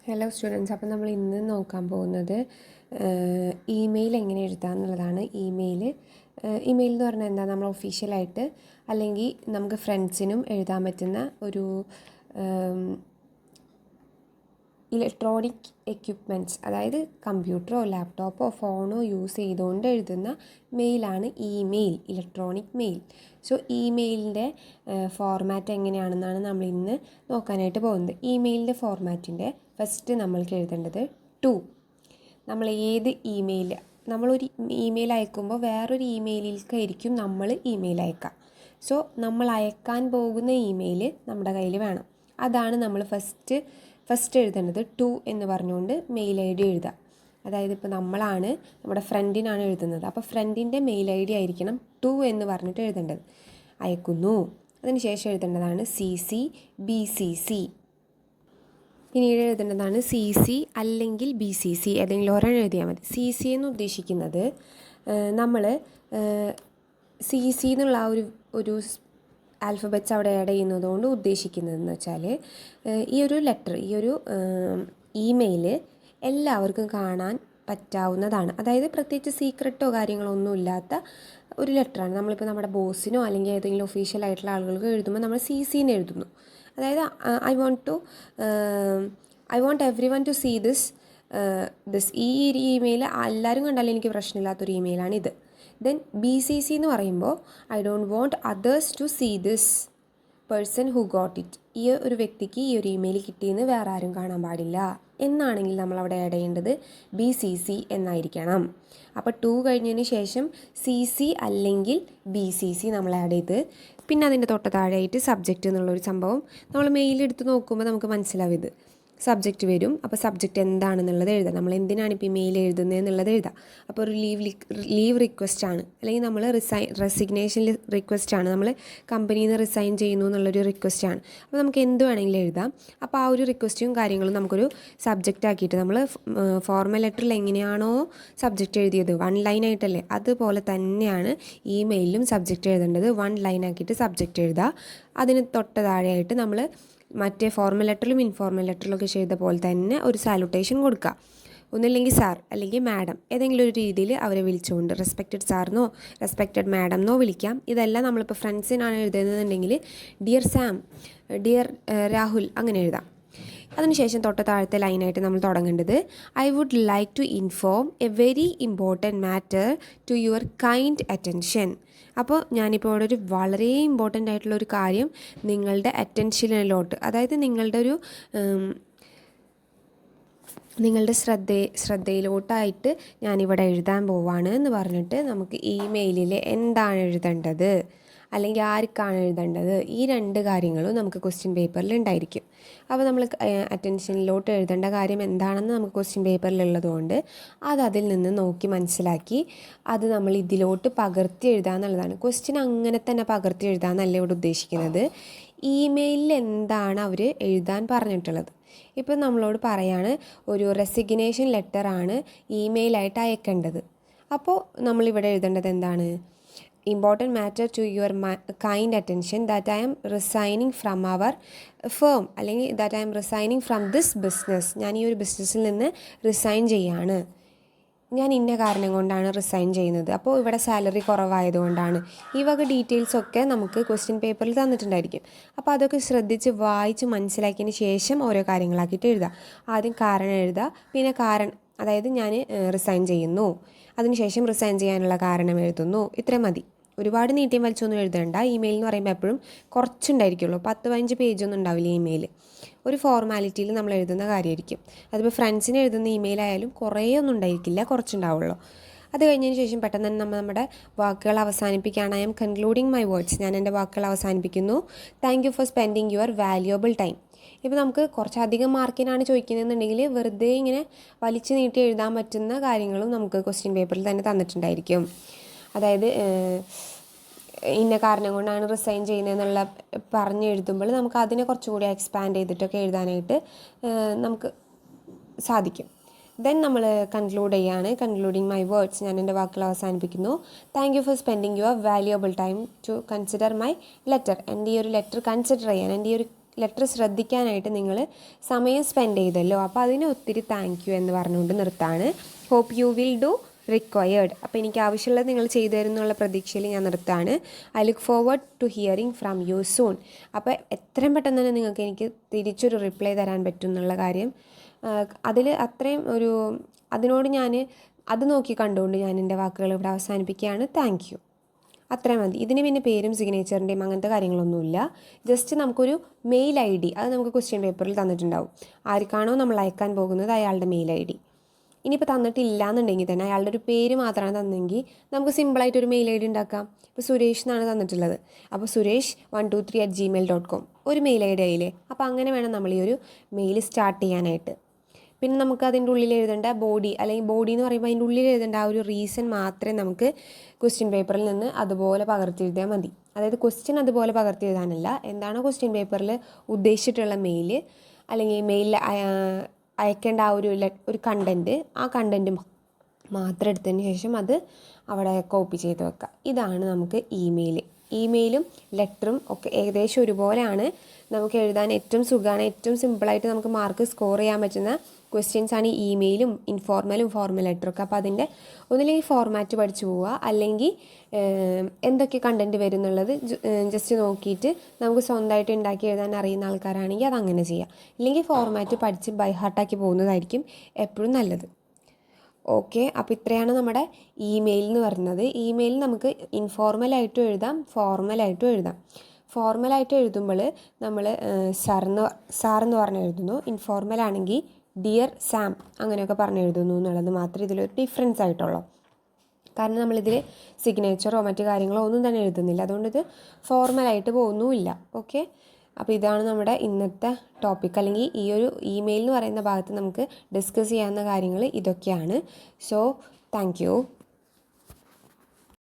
Hello students, അപ്പോൾ നമ്മൾ ഇന്ന് നോക്കാൻ പോകുന്നത് ഇമെയിൽ എങ്ങനെ എഴുതാം എന്നുള്ളതാണ്. ഇമെയിൽ എന്ന് പറഞ്ഞാൽ എന്താ, നമ്മൾ ഒഫീഷ്യലായിട്ട് അല്ലെങ്കിൽ നമുക്ക് ഫ്രണ്ട്സിനും എഴുതാൻ പറ്റുന്ന ഒരു ഇലക്ട്രോണിക് എക്യുപ്മെൻറ്റ്സ്, അതായത് കമ്പ്യൂട്ടറോ ലാപ്ടോപ്പോ ഫോണോ യൂസ് ചെയ്തുകൊണ്ട് എഴുതുന്ന മെയിലാണ് ഇമെയിൽ, ഇലക്ട്രോണിക് മെയിൽ. സോ ഇമെയിലിൻ്റെ ഫോർമാറ്റ് എങ്ങനെയാണെന്നാണ് നമ്മൾ ഇന്ന് നോക്കാനായിട്ട് പോകുന്നത്. ഇമെയിലിൻ്റെ ഫോർമാറ്റിൻ്റെ ഫസ്റ്റ് നമ്മൾക്ക് എഴുതേണ്ടത് നമ്മൾ ഏത് ഇമെയിൽ, നമ്മളൊരു ഇമെയിൽ അയക്കുമ്പോൾ വേറൊരു ഇമെയിലിലേക്കായിരിക്കും നമ്മൾ ഇമെയിൽ അയക്കുക. സോ നമ്മൾ അയക്കാൻ പോകുന്ന ഇമെയിൽ നമ്മുടെ കയ്യിൽ വേണം. അതാണ് നമ്മൾ ഫസ്റ്റ് എഴുതേണ്ടത്. എന്ന് പറഞ്ഞുകൊണ്ട് മെയിൽ ഐ ഡി എഴുതുക. അതായത് ഇപ്പോൾ നമ്മളാണ് നമ്മുടെ ഫ്രണ്ടിനാണ് എഴുതുന്നത്, അപ്പോൾ ഫ്രണ്ടിൻ്റെ മെയിൽ ഐ ഡി ആയിരിക്കണം എന്ന് പറഞ്ഞിട്ട് എഴുതേണ്ടത്. അയക്കുന്നു. അതിനുശേഷം എഴുതേണ്ടതാണ് CC BCC. പിന്നീട് എഴുതേണ്ടതാണ് CC അല്ലെങ്കിൽ BCC, ഏതെങ്കിലും ഒരെണ്ണം എഴുതിയാൽ മതി. CC എന്ന് ഉദ്ദേശിക്കുന്നത് നമ്മൾ CC എന്നുള്ള ആ ഒരു ആൽഫബറ്റ്സ് അവിടെ ആഡ് ചെയ്യുന്നതുകൊണ്ട് ഉദ്ദേശിക്കുന്നതെന്ന് വെച്ചാൽ ഈ ഒരു ലെറ്റർ, ഈ ഒരു ഇമെയിൽ എല്ലാവർക്കും കാണാൻ പറ്റാവുന്നതാണ്. അതായത് പ്രത്യേകിച്ച് സീക്രട്ടോ കാര്യങ്ങളോ ഒന്നും ഇല്ലാത്ത ഒരു ലെറ്ററാണ്. നമ്മളിപ്പോൾ നമ്മുടെ ബോസിനോ അല്ലെങ്കിൽ ഏതെങ്കിലും ഒഫീഷ്യലായിട്ടുള്ള ആളുകൾക്ക് എഴുതുമ്പോൾ നമ്മൾ CC എന്ന് എഴുതുന്നു. അതായത് I want everyone to see this ഈ ഇമെയിൽ എല്ലാവരും കണ്ടാലും എനിക്ക് പ്രശ്നമില്ലാത്തൊരു ഇമെയിലാണിത്. ദെൻ BCC എന്ന് പറയുമ്പോൾ I don't want others to see this person who got it. ഈ ഒരു വ്യക്തിക്ക് ഈ ഒരു ഇമെയിൽ കിട്ടിയെന്ന് വേറെ ആരും കാണാൻ പാടില്ല എന്നാണെങ്കിൽ നമ്മൾ അവിടെ ആഡ് ചെയ്യേണ്ടത് BCC എന്നായിരിക്കണം. അപ്പോൾ 2 കഴിഞ്ഞതിന് ശേഷം CC അല്ലെങ്കിൽ BCC നമ്മൾ ആഡ് ചെയ്ത്, പിന്നെ അതിൻ്റെ തൊട്ട് താഴെയായിട്ട് സബ്ജക്റ്റ് എന്നുള്ളൊരു സംഭവം നമ്മൾ മെയിലെടുത്ത് നോക്കുമ്പോൾ നമുക്ക് മനസ്സിലാവും. ഇത് സബ്ജക്റ്റ് വരും. അപ്പോൾ സബ്ജക്റ്റ് എന്താണെന്നുള്ളത് എഴുതാം. നമ്മൾ എന്തിനാണ് ഇപ്പോൾ മെയിൽ എഴുതുന്നത് എന്നുള്ളത് എഴുതാം. അപ്പോൾ ഒരു ലീവ് റിക്വസ്റ്റ് ആണ്, അല്ലെങ്കിൽ നമ്മൾ റെസിഗ്നേഷൻ റിക്വസ്റ്റ് ആണ്, നമ്മൾ കമ്പനിയിൽ നിന്ന് റിസൈൻ ചെയ്യുന്നു എന്നുള്ളൊരു റിക്വസ്റ്റ് ആണ്. അപ്പോൾ നമുക്ക് എന്ത് വേണമെങ്കിലും എഴുതാം. അപ്പോൾ ആ ഒരു റിക്വസ്റ്റും കാര്യങ്ങളും നമുക്കൊരു സബ്ജക്റ്റ് ആക്കിയിട്ട്, നമ്മൾ ഫോർമൽ ലെറ്ററിൽ എങ്ങനെയാണോ സബ്ജക്റ്റ് എഴുതിയത് 1 ലൈൻ ആയിട്ടല്ലേ, അതുപോലെ തന്നെയാണ് ഇമെയിലും സബ്ജക്റ്റ് എഴുതേണ്ടത്. 1 ലൈൻ ആക്കിയിട്ട് സബ്ജക്റ്റ് എഴുതുക. അതിന് തൊട്ട് താഴെയായിട്ട് നമ്മൾ മറ്റേ ഫോർമൽ ലെറ്ററിലും ഇൻഫോർമൽ ലെറ്ററിലൊക്കെ ചെയ്ത പോലെ തന്നെ ഒരു സാലുട്ടേഷൻ കൊടുക്കുക. ഒന്നില്ലെങ്കിൽ സാർ അല്ലെങ്കിൽ മാഡം, ഏതെങ്കിലും ഒരു രീതിയിൽ അവരെ വിളിച്ചുകൊണ്ട് റെസ്പെക്റ്റഡ് സാറിനോ റെസ്പെക്റ്റഡ് മാഡം എന്നോ വിളിക്കാം. ഇതെല്ലാം നമ്മളിപ്പോൾ ഫ്രണ്ട്സിനാണ് എഴുതുന്നതെന്നുണ്ടെങ്കിൽ ഡിയർ സാം, ഡിയർ രാഹുൽ, അങ്ങനെ എഴുതാം. അതിനുശേഷം തൊട്ട് താഴത്തെ ലൈനായിട്ട് നമ്മൾ തുടങ്ങേണ്ടത് I would like to inform a very important matter to your kind attention. അപ്പോൾ ഞാനിപ്പോൾ ഇവിടെ ഒരു വളരെ ഇമ്പോർട്ടൻ്റ് ആയിട്ടുള്ള ഒരു കാര്യം നിങ്ങളുടെ അറ്റൻഷനിലോട്ട്, അതായത് നിങ്ങളുടെ ശ്രദ്ധയിലോട്ടായിട്ട് ഞാനിവിടെ എഴുതാൻ പോവാണ് എന്ന് പറഞ്ഞിട്ട് നമുക്ക് ഇമെയിലിൽ എന്താണ് എഴുതേണ്ടത് അല്ലെങ്കിൽ ആർക്കാണ് എഴുതേണ്ടത്, ഈ 2 കാര്യങ്ങളും നമുക്ക് ക്വസ്റ്റ്യൻ പേപ്പറിൽ ഉണ്ടായിരിക്കും. അപ്പോൾ നമ്മൾ അറ്റൻഷനിലോട്ട് എഴുതേണ്ട കാര്യം എന്താണെന്ന് നമുക്ക് ക്വസ്റ്റ്യൻ പേപ്പറിലുള്ളതുകൊണ്ട് അതിൽ നിന്ന് നോക്കി മനസ്സിലാക്കി അത് നമ്മൾ ഇതിലോട്ട് പകർത്തി എഴുതുക എന്നുള്ളതാണ്. ക്വസ്റ്റ്യൻ അങ്ങനെ തന്നെ പകർത്തി എഴുതുക എന്നല്ല ഇവിടെ ഉദ്ദേശിക്കുന്നത്. ഇമെയിലിൽ എന്താണ് അവർ എഴുതാൻ പറഞ്ഞിട്ടുള്ളത്. ഇപ്പം നമ്മളോട് പറയാണ് ഒരു റെസിഗ്നേഷൻ ലെറ്ററാണ് ഇമെയിലായിട്ട് അയക്കേണ്ടത്. അപ്പോൾ നമ്മളിവിടെ എഴുതേണ്ടത് എന്താണ്, important matter to your kind attention that I am resigning from our firm, അല്ലെങ്കിൽ that I am resigning from this business. ഞാൻ ഈ ഒരു ബിസിനസ്സിൽ നിന്ന് റിസൈൻ ചെയ്യാണ്, ഞാൻ ഇന്ന കാരണം കൊണ്ടാണ് റിസൈൻ ചെയ്യുന്നത്, അപ്പോൾ ഇവിടെ സാലറി കുറവായതുകൊണ്ടാണ്. ഈ വക ഡീറ്റെയിൽസൊക്കെ നമുക്ക് ക്വസ്റ്റ്യൻ പേപ്പറിൽ തന്നിട്ടുണ്ടായിരിക്കും. അപ്പോൾ അതൊക്കെ ശ്രദ്ധിച്ച് വായിച്ച് മനസ്സിലാക്കിയതിന് ശേഷം ഓരോ കാര്യങ്ങളാക്കിയിട്ട് എഴുതുക. ആദ്യം കാരണം എഴുതുക, പിന്നെ അതായത് ഞാൻ റിസൈൻ ചെയ്യുന്നു, അതിനുശേഷം റിസൈൻ ചെയ്യാനുള്ള കാരണം എഴുതുന്നു. ഇത്രയും മതി. ഒരുപാട് നീട്ടിയും വലിച്ചൊന്നും എഴുതേണ്ട. ഇമെയിൽ എന്ന് പറയുമ്പോൾ എപ്പോഴും കുറച്ചുണ്ടായിരിക്കുള്ളൂ, 10-15 പേജൊന്നും ഉണ്ടാവില്ല ഇമെയിൽ. ഒരു ഫോർമാലിറ്റിയിൽ നമ്മൾ എഴുതുന്ന കാര്യമായിരിക്കും. അതിപ്പോൾ ഫ്രണ്ട്സിന് എഴുതുന്ന ഇമെയിൽ ആയാലും കുറേ ഒന്നും ഉണ്ടായിരിക്കില്ല, കുറച്ചുണ്ടാവുള്ളൂ. അത് കഴിഞ്ഞതിന് ശേഷം പെട്ടെന്ന് തന്നെ നമ്മുടെ വാക്കുകൾ അവസാനിപ്പിക്കുകയാണ്. I M concluding my words. ഞാൻ എൻ്റെ വാക്കുകൾ അവസാനിപ്പിക്കുന്നു. Thank you for spending your valuable time. ഇപ്പോൾ നമുക്ക് കുറച്ചധികം മാർക്കിനാണ് ചോദിക്കുന്നതെന്നുണ്ടെങ്കിൽ വെറുതെ ഇങ്ങനെ വലിച്ചു നീട്ടി എഴുതാൻ പറ്റുന്ന കാര്യങ്ങളും നമുക്ക് ക്വസ്റ്റ്യൻ പേപ്പറിൽ തന്നെ തന്നിട്ടുണ്ടായിരിക്കും. അതായത് ഇന്ന കാരണം കൊണ്ടാണ് റിസൈൻ ചെയ്യുന്നതെന്നുള്ള പറഞ്ഞ് എഴുതുമ്പോൾ നമുക്ക് അതിനെ കുറച്ചുകൂടി എക്സ്പാൻഡ് ചെയ്തിട്ടൊക്കെ എഴുതാനായിട്ട് നമുക്ക് സാധിക്കും. ദെൻ നമ്മൾ കൺക്ലൂഡ് ചെയ്യാണ്. Concluding my words. ഞാൻ എൻ്റെ വാക്കുകൾ അവസാനിപ്പിക്കുന്നു. Thank you for spending your valuable time to consider my letter. എൻ്റെ ഈ ഒരു ലെറ്റർ കൺസിഡർ ചെയ്യാൻ, എൻ്റെ ഈ ഒരു ലെറ്റർ ശ്രദ്ധിക്കാനായിട്ട് നിങ്ങൾ സമയം സ്പെൻഡ് ചെയ്തല്ലോ. അപ്പോൾ അതിന് ഒത്തിരി താങ്ക് യു എന്ന് പറഞ്ഞുകൊണ്ട് നിർത്താണ്. Hope you will do required. അപ്പോൾ എനിക്ക് ആവശ്യമുള്ളത് നിങ്ങൾ ചെയ്തു തരുന്നുള്ള പ്രതീക്ഷയിൽ ഞാൻ നിർത്താണ്. I look forward to hearing from you soon. അപ്പോൾ എത്രയും പെട്ടെന്ന് തന്നെ നിങ്ങൾക്ക് എനിക്ക് തിരിച്ചൊരു റിപ്ലൈ തരാൻ പറ്റും എന്നുള്ള കാര്യം അതിൽ അത്രയും ഒരു അതിനോട് ഞാൻ അത് നോക്കി കണ്ടുകൊണ്ട് ഞാൻ എൻ്റെ വാക്കുകൾ ഇവിടെ അവസാനിപ്പിക്കുകയാണ്. Thank you. അത്രയും മതി. ഇതിന് പിന്നെ പേരും സിഗ്നേച്ചറിൻ്റെയും അങ്ങനത്തെ കാര്യങ്ങളൊന്നുമില്ല. ജസ്റ്റ് നമുക്കൊരു മെയിൽ ഐ ഡി അത് നമുക്ക് ക്വസ്റ്റ്യൻ പേപ്പറിൽ തന്നിട്ടുണ്ടാവും. ആർക്കാണോ നമ്മൾ അയക്കാൻ പോകുന്നത് അയാളുടെ മെയിൽ ഐ ഡി. ഇനിയിപ്പോൾ തന്നിട്ടില്ല എന്നുണ്ടെങ്കിൽ തന്നെ അയാളുടെ ഒരു പേര് മാത്രമാണ് തന്നെങ്കിൽ നമുക്ക് സിമ്പിളായിട്ടൊരു മെയിൽ ഐ ഡി ഉണ്ടാക്കാം. ഇപ്പോൾ സുരേഷ് എന്നാണ് തന്നിട്ടുള്ളത്. അപ്പോൾ suresh123@gmail.com ഒരു മെയിൽ ഐ ഡി ആയില്ലേ. അപ്പോൾ അങ്ങനെ വേണം നമ്മൾ ഈ ഒരു മെയിൽ സ്റ്റാർട്ട് ചെയ്യാനായിട്ട്. പിന്നെ നമുക്ക് അതിൻ്റെ ഉള്ളിൽ എഴുതേണ്ട ബോഡി അല്ലെങ്കിൽ ബോഡി എന്ന് പറയുമ്പോൾ അതിൻ്റെ ഉള്ളിൽ എഴുതേണ്ട ആ ഒരു റീസൺ മാത്രമേ നമുക്ക് ക്വസ്റ്റ്യൻ പേപ്പറിൽ നിന്ന് അതുപോലെ പകർത്തി എഴുതിയാൽ മതി. അതായത് ക്വസ്റ്റ്യൻ അതുപോലെ പകർത്തി എഴുതാനല്ല, എന്താണോ ക്വസ്റ്റ്യൻ പേപ്പറിൽ ഉദ്ദേശിച്ചിട്ടുള്ള മെയിൽ അല്ലെങ്കിൽ മെയിലിൽ അയക്കേണ്ട ആ ഒരു കണ്ടൻറ്റ്, ആ കണ്ടൻറ്റ് മാത്രം എടുത്തതിന് ശേഷം അത് അവിടെ കോപ്പി ചെയ്ത് വെക്കുക. ഇതാണ് നമുക്ക് ഇമെയിലും ലെറ്ററും ഒക്കെ ഏകദേശം ഒരുപോലെയാണ്. നമുക്ക് എഴുതാൻ ഏറ്റവും സുഖമാണ്, ഏറ്റവും സിമ്പിളായിട്ട് നമുക്ക് മാർക്ക് സ്കോർ ചെയ്യാൻ പറ്റുന്ന ക്വസ്റ്റ്യൻസാണ് ഈ ഇമെയിലും ഇൻഫോർമലും ഫോർമൽ ലെറ്ററൊക്കെ. അപ്പോൾ അതിൻ്റെ ഒന്നില്ലെങ്കിൽ ഫോർമാറ്റ് പഠിച്ചു പോവുക, അല്ലെങ്കിൽ എന്തൊക്കെ കണ്ടൻറ്റ് വരും എന്നുള്ളത് ജസ്റ്റ് നോക്കിയിട്ട് നമുക്ക് സ്വന്തമായിട്ട് ഉണ്ടാക്കി എഴുതാൻ അറിയുന്ന ആൾക്കാരാണെങ്കിൽ അതങ്ങനെ ചെയ്യുക. ഇല്ലെങ്കിൽ ഫോർമാറ്റ് പഠിച്ച് ബൈ ഹാർട്ടാക്കി പോകുന്നതായിരിക്കും എപ്പോഴും നല്ലത്. ഓക്കെ, അപ്പോൾ ഇത്രയാണ് നമ്മുടെ ഇമെയിൽ എന്ന് പറയുന്നത്. ഇമെയിൽ നമുക്ക് ഇൻഫോർമലായിട്ടും എഴുതാം, ഫോർമലായിട്ടും എഴുതാം. ഫോർമലായിട്ട് എഴുതുമ്പോൾ നമ്മൾ സാറെന്ന് പറഞ്ഞ് എഴുതുന്നു. ഇൻഫോർമൽ ആണെങ്കിൽ ഡിയർ സാം അങ്ങനെയൊക്കെ പറഞ്ഞ് എഴുതുന്നു എന്നുള്ളത് മാത്രമേ ഇതിലൊരു ഡിഫറൻസ് ആയിട്ടുള്ളൂ. കാരണം നമ്മളിതിൽ സിഗ്നേച്ചറോ മറ്റു കാര്യങ്ങളോ ഒന്നും തന്നെ എഴുതുന്നില്ല. അതുകൊണ്ട് ഇത് ഫോർമലായിട്ട് പോകുന്നുമില്ല. ഓക്കെ, അപ്പോൾ ഇതാണ് നമ്മുടെ ഇന്നത്തെ ടോപ്പിക്. അല്ലെങ്കിൽ ഈ ഒരു ഇമെയിൽ എന്ന് പറയുന്ന ഭാഗത്ത് നമുക്ക് ഡിസ്കസ് ചെയ്യാവുന്ന കാര്യങ്ങൾ ഇതൊക്കെയാണ്. So thank you.